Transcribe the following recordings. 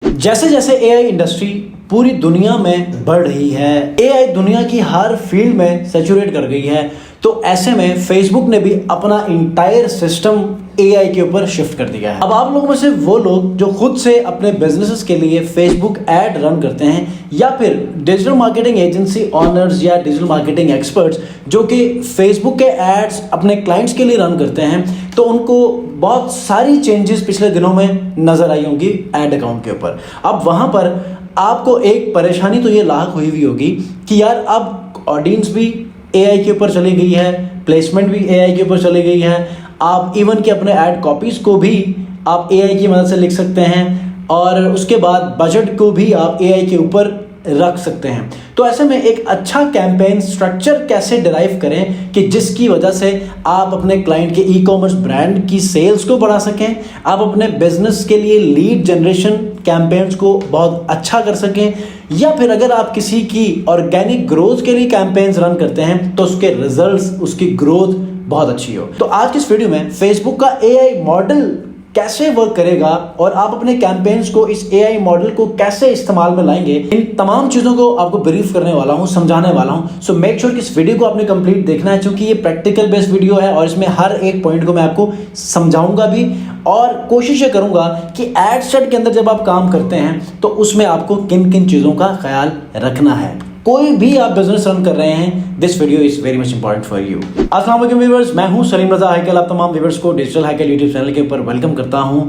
जैसे जैसे AI industry पूरी दुनिया में बढ़ रही है, एआई दुनिया की हर फील्ड में सैचुरेट कर गई है, तो ऐसे में फेसबुक ने भी अपना इंटायर सिस्टम एआई के ऊपर शिफ्ट कर दिया है। अब आप लोगों में से वो लोग जो खुद से अपने बिजनेसेस के लिए फेसबुक ऐड रन करते हैं या फिर डिजिटल मार्केटिंग एजेंसी ऑनर्स या डिजिटल मार्केटिंग एक्सपर्ट्स जो कि फेसबुक के एड्स अपने क्लाइंट्स के लिए रन करते हैं, तो उनको बहुत सारी चेंजेस पिछले दिनों में नजर आई होंगी ऐड अकाउंट के ऊपर। अब वहां पर आपको एक परेशानी तो ये लाक हुई होगी कि यार अब ऑडियंस भी एआई के ऊपर चली गई है, प्लेसमेंट भी एआई के ऊपर चली गई है, आप इवन कि अपने ऐड कॉपीज को भी आप एआई की मदद से लिख सकते हैं और उसके बाद बजट को भी आप एआई के ऊपर रख सकते हैं। तो ऐसे में एक अच्छा कैंपेन स्ट्रक्चर कैसे डिराइव करें कि जिसकी वजह से आप अपने क्लाइंट के ई कॉमर्स ब्रांड की सेल्स को बढ़ा सकें, आप अपने बिजनेस के लिए लीड जनरेशन कैंपेन्स को बहुत अच्छा कर सकें, या फिर अगर आप किसी की ऑर्गेनिक ग्रोथ के लिए कैंपेन्स रन करते हैं तो उसके रिजल्ट्स, उसकी ग्रोथ बहुत अच्छी हो। तो आज की इस वीडियो में फेसबुक का एआई मॉडल कैसे वर्क करेगा और आप अपने कैंपेन्स को इस एआई मॉडल को कैसे इस्तेमाल में लाएंगे, इन तमाम चीजों को आपको ब्रीफ करने वाला हूं, समझाने वाला हूं। सो मेक श्योर कि इस वीडियो को आपने कंप्लीट देखना है, क्योंकि ये प्रैक्टिकल बेस्ड वीडियो है और इसमें हर एक पॉइंट को मैं आपको समझाऊंगा भी और कोशिश ये करूंगा कि एड सेट के अंदर जब आप काम करते हैं तो उसमें आपको किन किन चीजों का ख्याल रखना है। कोई भी आप बिजनेस रन कर रहे हैं, this video is very much important for you. अस्सलाम वालेकुम व्यूअर्स, मैं हूं सलीम रजा हैकल। आप तमाम व्यूअर्स को डिजिटल हैकल यूट्यूब चैनल के ऊपर वेलकम करता हूं।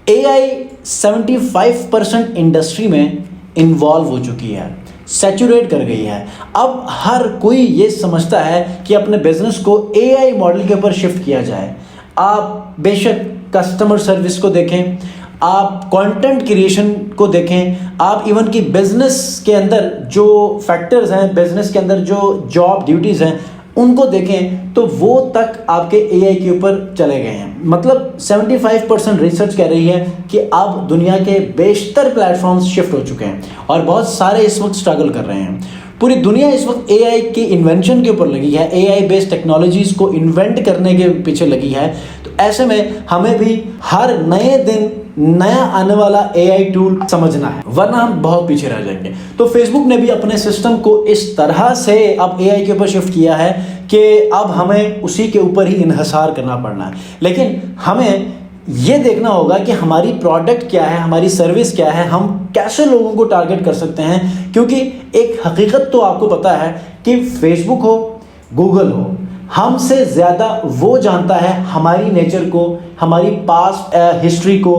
एआई 75% इंडस्ट्री में इन्वॉल्व हो चुकी है, सैचुरेट कर गई है। अब हर कोई ये समझता है कि अपने बिजनेस को एआई मॉडल के ऊपर शिफ्ट किया जाए। आप बेशक कस्टमर सर्विस को देखें, आप कंटेंट क्रिएशन को देखें, आप इवन की बिजनेस के अंदर जो फैक्टर्स हैं, बिजनेस के अंदर जो जॉब ड्यूटीज हैं उनको देखें, तो वो तक आपके एआई के ऊपर चले गए हैं। मतलब 75% रिसर्च कह रही है कि अब दुनिया के बेशतर प्लेटफॉर्म्स शिफ्ट हो चुके हैं और बहुत सारे इस वक्त स्ट्रगल कर रहे हैं। पूरी दुनिया इस वक्त एआई के इन्वेंशन के ऊपर लगी है, एआई बेस्ड टेक्नोलॉजीज को इन्वेंट करने के पीछे लगी है। तो ऐसे में हमें भी हर नए दिन नया आने वाला एआई टूल समझना है, वरना हम बहुत पीछे रह जाएंगे। तो फेसबुक ने भी अपने सिस्टम को इस तरह से अब एआई के ऊपर शिफ्ट किया है कि अब हमें उसी के ऊपर ही इन्हिसार करना पड़ना है। लेकिन हमें ये देखना होगा कि हमारी प्रोडक्ट क्या है, हमारी सर्विस क्या है, हम कैसे लोगों को टारगेट कर सकते हैं। क्योंकि एक हकीकत तो आपको पता है कि फेसबुक हो, गूगल हो, हमसे ज़्यादा वो जानता है हमारी नेचर को, हमारी पास्ट हिस्ट्री को।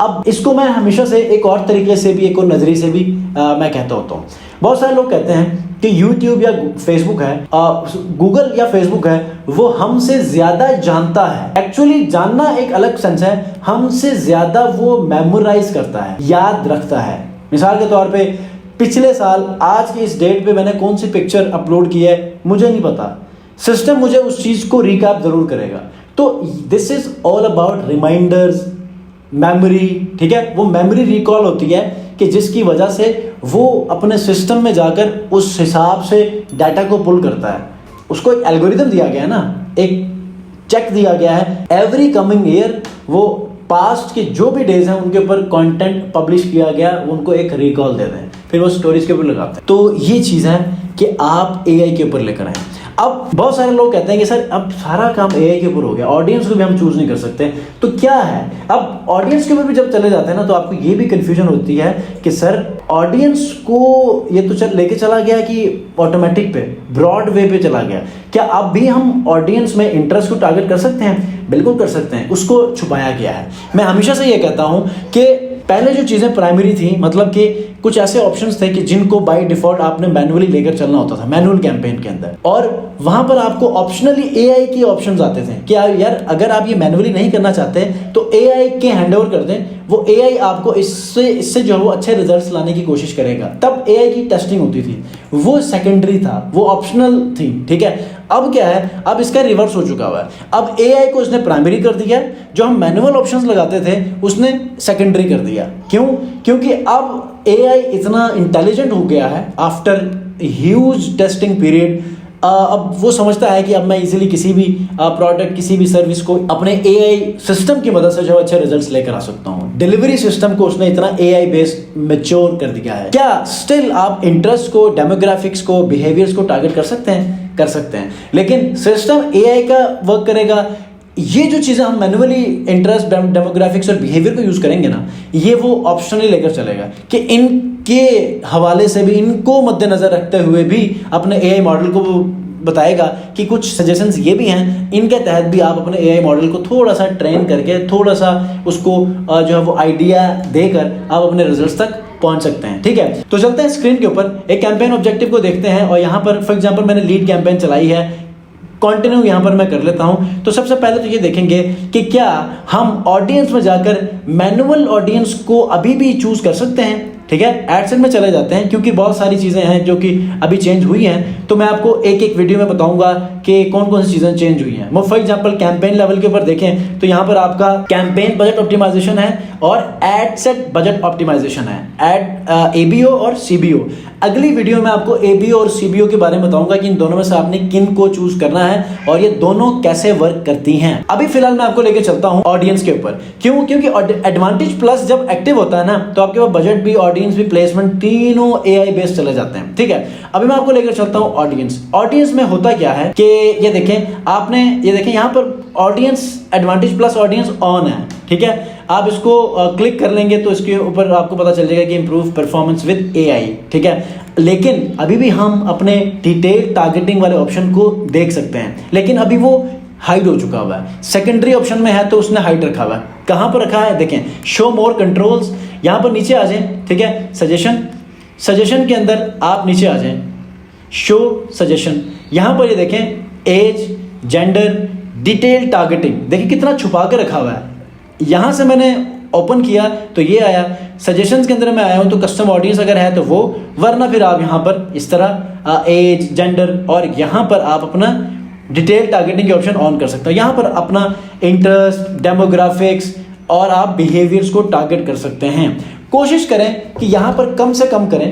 अब इसको मैं हमेशा से एक और तरीके से भी, एक और नज़रिए से भी मैं कहता होता हूँ। बहुत सारे लोग कहते हैं कि यूट्यूब या फेसबुक है, गूगल या फेसबुक है, वो हमसे ज़्यादा जानता है। एक्चुअली जानना एक अलग सेंस है, हमसे ज़्यादा वो मेमोराइज करता है, याद रखता है। मिसाल के तौर पे पिछले साल आज की इस डेट पे मैंने कौन सी पिक्चर अपलोड की है मुझे नहीं पता, सिस्टम मुझे उस चीज़ को रिकैप ज़रूर करेगा। तो this is all about reminders, memory, ठीक है। वो मेमोरी रिकॉल होती है कि जिसकी वजह से वो अपने सिस्टम में जाकर उस हिसाब से डाटा को पुल करता है। उसको एक एल्गोरिदम दिया गया है ना, एक चेक दिया गया है, एवरी कमिंग ईयर वो पास्ट के जो भी डेज हैं उनके ऊपर कंटेंट पब्लिश किया गया, उनको एक रिकॉल दे दें, फिर वो स्टोरीज के ऊपर लगाते हैं। तो ये चीज़ है कि आप एआई के ऊपर लेकर आए। अब बहुत सारे लोग कहते हैं कि सर अब सारा काम एआई के ऊपर हो गया, ऑडियंस को भी हम चूज नहीं कर सकते, तो क्या है। अब ऑडियंस के ऊपर भी जब चले जाते हैं ना, तो आपको ये भी कंफ्यूजन होती है कि सर ऑडियंस को ये तो लेके चला गया कि ऑटोमेटिक पे, ब्रॉड वे पे चला गया। क्या अब भी हम ऑडियंस में इंटरेस्ट को टारगेट कर सकते हैं? बिल्कुल कर सकते हैं, उसको छुपाया गया है। मैं हमेशा से ये कहता हूँ कि पहले जो चीज़ें प्राइमरी थी, मतलब कि कुछ ऐसे ऑप्शंस थे कि जिनको बाय डिफॉल्ट आपने मैनुअली लेकर चलना होता था मैनुअल कैंपेन के अंदर, और वहां पर आपको ऑप्शनली एआई के ऑप्शंस आते थे कि यार अगर आप ये मैनुअली नहीं करना चाहते तो एआई के हैंडओवर कर दें, वो एआई आपको इससे जो है वो अच्छे रिजल्ट्स लाने की कोशिश करेगा। तब एआई की टेस्टिंग होती थी, वो सेकेंडरी था, वो ऑप्शनल थी, ठीक है। अब क्या है, अब इसका रिवर्स हो चुका हुआ है। अब एआई को इसने प्राइमरी कर दिया, जो हम मैनुअल ऑप्शंस लगाते थे उसने सेकेंडरी कर दिया। क्यों? क्योंकि अब एआई इतना इंटेलिजेंट हो गया है आफ्टर ह्यूज टेस्टिंग पीरियड, अब वो समझता है कि अब मैं इजीली किसी भी प्रोडक्ट, किसी भी सर्विस को अपने एआई सिस्टम की मदद से जो अच्छे रिजल्ट्स लेकर आ सकता हूँ। डिलीवरी सिस्टम को उसने इतना एआई बेस्ड मैच्योर कर दिया है। क्या स्टिल आप इंटरेस्ट को, डेमोग्राफिक्स को, बिहेवियर्स को टारगेट कर सकते हैं? कर सकते हैं, लेकिन सिस्टम एआई का वर्क करेगा। ये जो चीज़ें हम मैनुअली इंटरेस्ट, डेमोग्राफिक्स और बिहेवियर को यूज़ करेंगे ना, ये वो ऑप्शनली लेकर चलेगा कि इनके हवाले से भी, इनको मद्देनज़र रखते हुए भी अपने एआई मॉडल को बताएगा कि कुछ सजेशंस ये भी हैं, इनके तहत भी आप अपने एआई मॉडल को थोड़ा सा ट्रेन करके, थोड़ा सा उसको जो है वो आइडिया देकर आप अपने रिजल्ट्स तक पहुंच सकते हैं। ठीक है, तो चलते हैं स्क्रीन के ऊपर, एक कैंपेन ऑब्जेक्टिव को देखते हैं। और यहाँ पर फॉर एग्जांपल मैंने लीड कैंपेन चलाई है, कंटिन्यू यहाँ पर मैं कर लेता हूँ। तो सबसे पहले तो ये देखेंगे कि क्या हम ऑडियंस में जाकर मैनुअल ऑडियंस को अभी भी चूज कर सकते हैं। ठीक है, एडसेट में चले जाते हैं, क्योंकि बहुत सारी चीज़ें हैं जो कि अभी चेंज हुई हैं, तो मैं आपको एक एक वीडियो में बताऊंगा कि कौन कौन सी चीज़ें चेंज हुई हैं। वो फॉर एग्जांपल कैंपेन लेवल के ऊपर देखें तो यहाँ पर आपका कैंपेन बजट ऑप्टिमाइजेशन है और एड सेट बजट ऑप्टिमाइजेशन है, एड एबीओ और सीबीओ। अगली वीडियो में आपको एबीओ और सीबीओ के बारे में बताऊंगा कि इन दोनों में से आपने किन को चूज करना है और ये दोनों कैसे वर्क करती हैं। अभी फिलहाल मैं आपको लेके चलता हूं ऑडियंस के ऊपर। क्यों? क्योंकि एडवांटेज प्लस जब एक्टिव होता है ना, तो आपके पास बजट भी, ऑडियंस भी, प्लेसमेंट तीनों एआई बेस्ड चले जाते हैं। ठीक है, अभी मैं आपको लेकर चलता हूं ऑडियंस। ऑडियंस में होता क्या है कि ये देखें, आपने ये देखें यहाँ पर audience, advantage plus audience on है। ठीक है, आप इसको क्लिक कर लेंगे तो इसके ऊपर आपको पता चल जाएगा कि इंप्रूव परफॉर्मेंस विद एआई। ठीक है, लेकिन अभी भी हम अपने डिटेल टारगेटिंग वाले ऑप्शन को देख सकते हैं, लेकिन अभी वो हाइड हो चुका हुआ है। सेकेंडरी ऑप्शन में है तो उसने हाइड रखा हुआ है। कहाँ पर रखा है? देखें, शो मोर कंट्रोल्स, यहाँ पर नीचे आ जाएं। ठीक है, सजेशन के अंदर आप नीचे आ जाएं, शो सजेशन। यहाँ पर ये देखें, एज, जेंडर, डिटेल टारगेटिंग, देखिए कितना छुपा के रखा हुआ है। यहाँ से मैंने ओपन किया तो ये आया, सजेशंस के अंदर मैं आया हूँ तो कस्टम ऑडियंस अगर है तो वो, वरना फिर आप यहाँ पर इस तरह एज, जेंडर और यहाँ पर आप अपना डिटेल टारगेटिंग के ऑप्शन ऑन कर सकते हो। यहाँ पर अपना इंटरेस्ट, डेमोग्राफिक्स और आप बिहेवियर्स को टारगेट कर सकते हैं। कोशिश करें कि यहाँ पर कम से कम करें,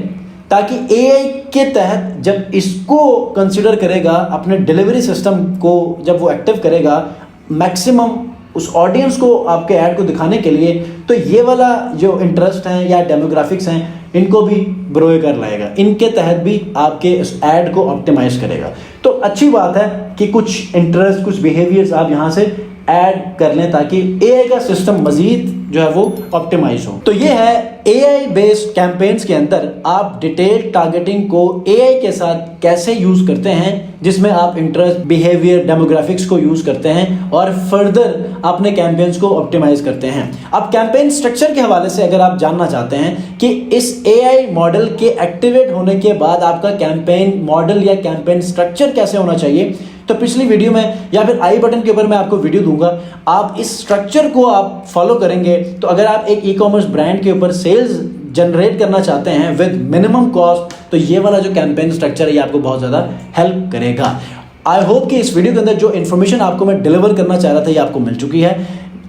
ताकि एआई के तहत जब इसको कंसिडर करेगा, अपने डिलीवरी सिस्टम को जब वो एक्टिव करेगा मैक्सिमम उस ऑडियंस को आपके ऐड को दिखाने के लिए, तो ये वाला जो इंटरेस्ट है या डेमोग्राफिक्स हैं, इनको भी ग्रो कर लाएगा, इनके तहत भी आपके इस ऐड को ऑप्टिमाइज करेगा। तो अच्छी बात है कि कुछ इंटरेस्ट, कुछ बिहेवियर्स आप यहाँ से ऐड कर लें ताकि एआई का सिस्टम मजीद जो है वो ऑप्टिमाइज हो। तो ये है एआई बेस्ड कैंपेन्स के अंदर आप डिटेल टारगेटिंग को एआई के साथ कैसे यूज करते हैं, जिसमें आप इंटरेस्ट, बिहेवियर, डेमोग्राफिक्स को यूज करते हैं और फर्दर अपने कैंपेन्स को ऑप्टिमाइज करते हैं। अब कैंपेन स्ट्रक्चर के हवाले से अगर आप जानना चाहते हैं कि इस एआई मॉडल के एक्टिवेट होने के बाद आपका कैंपेन मॉडल या कैंपेन स्ट्रक्चर कैसे होना चाहिए, तो पिछली वीडियो में या फिर आई बटन के ऊपर मैं आपको वीडियो दूंगा। आप इस स्ट्रक्चर को आप फॉलो करेंगे तो अगर आप एक ई कॉमर्स ब्रांड के ऊपर सेल्स जनरेट करना चाहते हैं विद मिनिमम कॉस्ट, तो ये वाला जो कैंपेन स्ट्रक्चर है ये आपको बहुत ज़्यादा हेल्प करेगा। आई होप कि इस वीडियो के अंदर जो इन्फॉर्मेशन आपको मैं डिलीवर करना चाह रहा था ये आपको मिल चुकी है।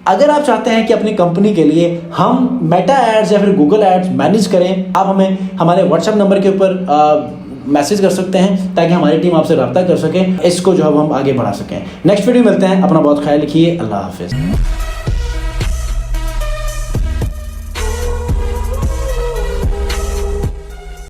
अगर आप चाहते हैं कि अपनी कंपनी के लिए हम मेटा एड्स या फिर गूगल एड्स मैनेज करें, आप हमें हमारे व्हाट्सएप नंबर के ऊपर मैसेज कर सकते हैं ताकि हमारी टीम आपसे रब्ता कर सके, इसको जो है हम आगे बढ़ा सकें। नेक्स्ट वीडियो मिलते हैं, अपना बहुत ख्याल रखिए, अल्लाह हाफिज़।